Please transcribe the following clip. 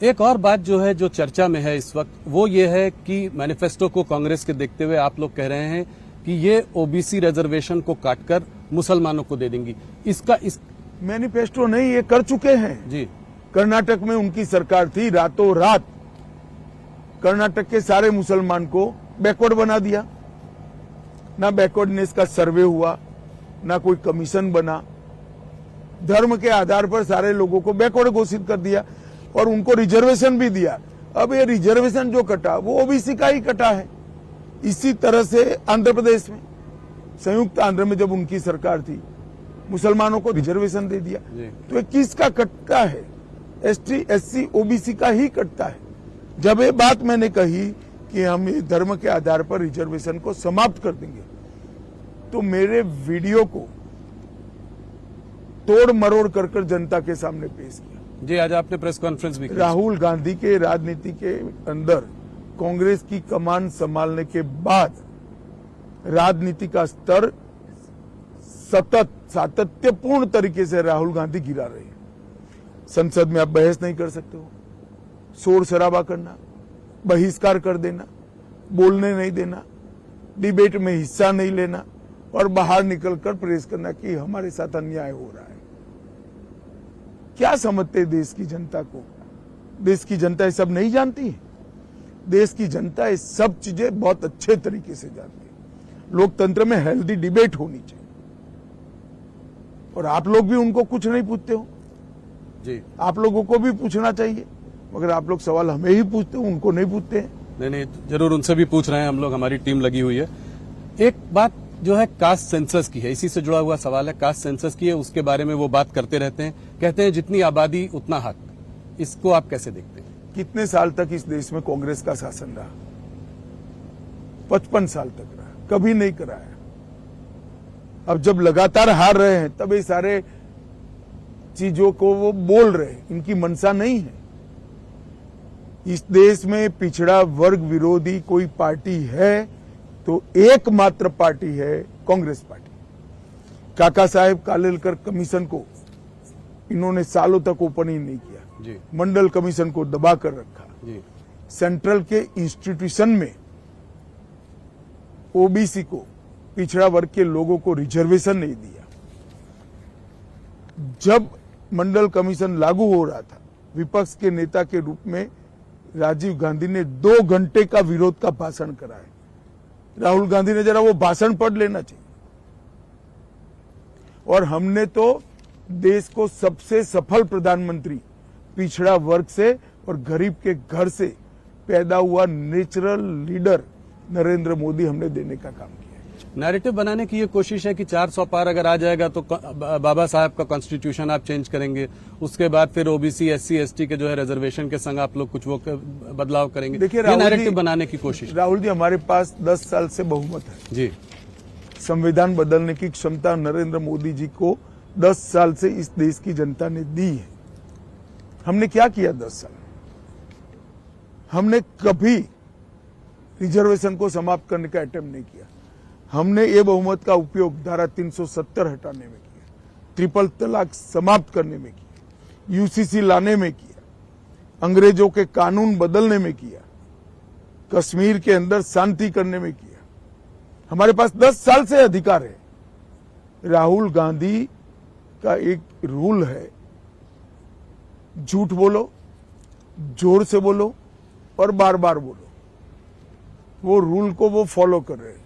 एक और बात जो है, जो चर्चा में है इस वक्त, वो ये है कि मैनिफेस्टो को कांग्रेस के देखते हुए आप लोग कह रहे हैं कि ये ओबीसी रिजर्वेशन को काटकर मुसलमानों को दे देंगी। इसका मैनिफेस्टो नहीं, ये कर चुके हैं जी। कर्नाटक में उनकी सरकार थी, रातों रात कर्नाटक के सारे मुसलमान को बैकवर्ड बना दिया। ना बैकवर्डनेस का सर्वे हुआ, ना कोई कमीशन बना, धर्म के आधार पर सारे लोगों को बैकवर्ड घोषित कर दिया और उनको रिजर्वेशन भी दिया। अब ये रिजर्वेशन जो कटा वो ओबीसी का ही कटा है। इसी तरह से आंध्र प्रदेश में, संयुक्त आंध्र में जब उनकी सरकार थी, मुसलमानों को रिजर्वेशन दे दिया। तो ये किसका कटता है? एसटी एससी ओबीसी का ही कटता है। जब ये बात मैंने कही कि हम ये धर्म के आधार पर रिजर्वेशन को समाप्त कर देंगे, तो मेरे वीडियो को तोड़ मरोड़ कर जनता के सामने पेश किया। जी, आज आपने प्रेस कॉन्फ्रेंस भी की। राहुल गांधी के राजनीति के अंदर कांग्रेस की कमान संभालने के बाद राजनीति का स्तर सतत सातत्यपूर्ण तरीके से राहुल गांधी गिरा रहे हैं। संसद में आप बहस नहीं कर सकते हो, शोर शराबा करना, बहिष्कार कर देना, बोलने नहीं देना, डिबेट में हिस्सा नहीं लेना और बाहर निकलकर प्रेस करना कि हमारे साथ अन्याय हो रहा है। क्या समझते देश की जनता को? देश की जनता ये सब नहीं जानती है। देश की जनता ये सब चीजें बहुत अच्छे तरीके से जानती है। लोकतंत्र में हेल्दी डिबेट होनी चाहिए और आप लोग भी उनको कुछ नहीं पूछते हो जी। आप लोगों को भी पूछना चाहिए, मगर आप लोग सवाल हमें ही पूछते हो, उनको नहीं पूछते हैं। नहीं, जरूर उनसे भी पूछ रहे हैं हम लोग, हमारी टीम लगी हुई है। एक बात जो है कास्ट सेंसस की है, इसी से जुड़ा हुआ सवाल है। कास्ट सेंसस की है, उसके बारे में वो बात करते रहते हैं, कहते हैं जितनी आबादी उतना हक। इसको आप कैसे देखते हैं? कितने साल तक इस देश में कांग्रेस का शासन रहा? 55 साल तक रहा, कभी नहीं कराया। अब जब लगातार हार रहे हैं तब ये सारे चीजों को वो बोल रहे हैं, इनकी मंशा नहीं है। इस देश में पिछड़ा वर्ग विरोधी कोई पार्टी है तो एकमात्र पार्टी है कांग्रेस पार्टी। काका साहेब कालेलकर कमीशन को इन्होंने सालों तक ओपन ही नहीं किया जी। मंडल कमीशन को दबा कर रखा जी। सेंट्रल के इंस्टीट्यूशन में ओबीसी को, पिछड़ा वर्ग के लोगों को रिजर्वेशन नहीं दिया। जब मंडल कमीशन लागू हो रहा था, विपक्ष के नेता के रूप में राजीव गांधी ने 2 घंटे का विरोध का भाषण कराया। राहुल गांधी ने जरा वो भाषण पढ़ लेना चाहिए। और हमने तो देश को सबसे सफल प्रधानमंत्री पिछड़ा वर्ग से और गरीब के घर से पैदा हुआ नेचुरल लीडर नरेंद्र मोदी हमने देने का काम किया। नैरेटिव बनाने की ये कोशिश है कि 400 पार अगर आ जाएगा तो बाबा साहब का कॉन्स्टिट्यूशन आप चेंज करेंगे, उसके बाद फिर ओबीसी एससी एसटी के जो है रिजर्वेशन के संग आप लोग कुछ वो बदलाव करेंगे। देखिए, नैरेटिव बनाने की कोशिश। राहुल जी, हमारे पास 10 साल से बहुमत है जी। संविधान बदलने की क्षमता नरेंद्र मोदी जी को 10 साल से इस देश की जनता ने दी है। हमने क्या किया 10 साल? हमने कभी रिजर्वेशन को समाप्त करने का अटेम्प्ट नहीं किया। हमने ये बहुमत का उपयोग धारा 370 हटाने में किया, ट्रिपल तलाक समाप्त करने में किया, यूसीसी लाने में किया, अंग्रेजों के कानून बदलने में किया, कश्मीर के अंदर शांति करने में किया। हमारे पास 10 साल से अधिकार है। राहुल गांधी का एक रूल है, झूठ बोलो, जोर से बोलो और बार बार बोलो। वो रूल को वो फॉलो कर रहे हैं।